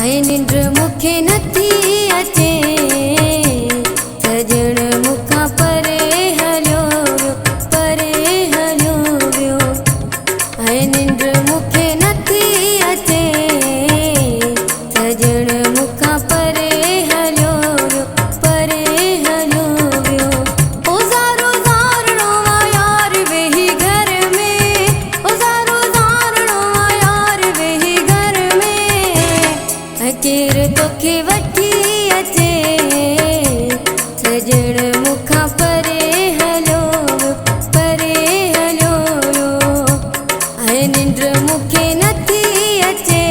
हाय निंड मुखे नथी अचे सजण मुखां परे हलियो वियो परे हलियो वियो हाय निंड मुखे नथी अचे सजण मुखां परे हलियो वियो परे हलियो वियो ओ ज़ारो ज़ारणो आ यार वेही घर में ओ ज़ारो ज़ारणो आ यार वेही घर में केर तोखे वठी अचे सजण मुखां परे हलियो वियो परे हलियो वियो हाय निंड मुखे नथी अचे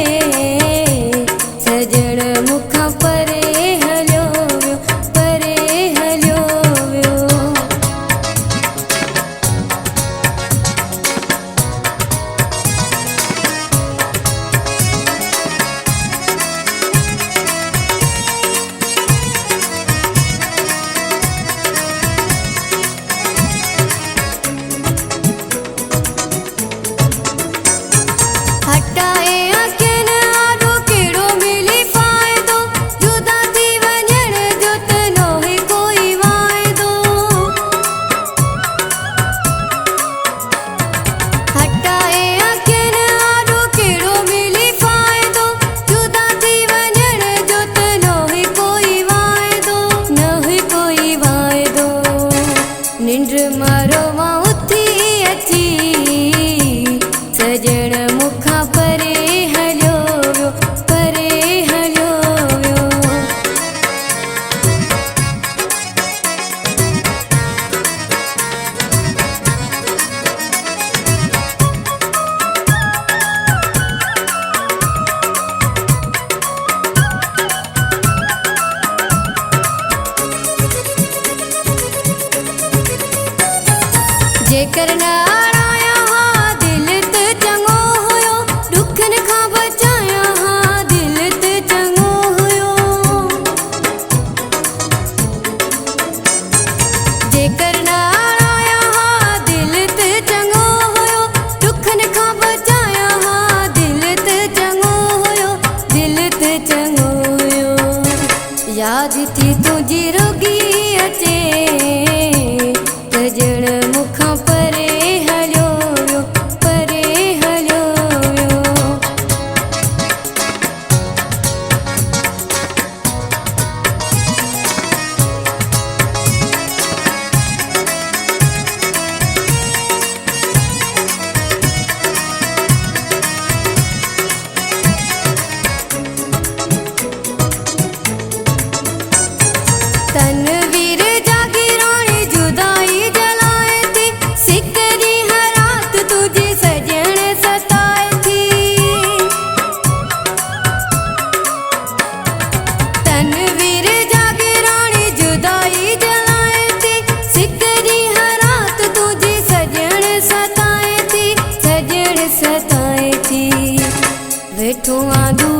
सजण मुखां परे हलियो वियो परे हलियो वियो हटाए अखियुनि आॾो कहिड़ो मिली फ़ाइदो जुदा थी वञण जो त न हुई कोई वाइदो हटाए अखियुनि आॾो कहिड़ो मिली फ़ाइदो जुदा थी वञण जो त न हुई कोई वाइदो न हुई कोई वाइदो निंड मारो मां उथी अची सजण मुखां परे हलियो वियो परे हलियो वियो जेकर न अड़ाया हा दिल त चङो हुयो ॾुखनि खां बचाया हा दिल त चङो हुयो जेकर न अड़ाया हा दिल त चङो हुयो ॾुखनि खां बचाया हा दिल त चङो हुयो दिल त चङो हुयो यादि थी तुंहिंजी रुगी अचे सजण मुखां परे हलियो वियो परे हलियो वियो तनवीर जागीराणी जुदाई जलाए थी सिकरी हर रात तुझे सजण सताए थी तनवीर जागीराणी जुदाई जलाए थी सिकरी हर रात तुझे सजण सताए थी वेठो आ दूर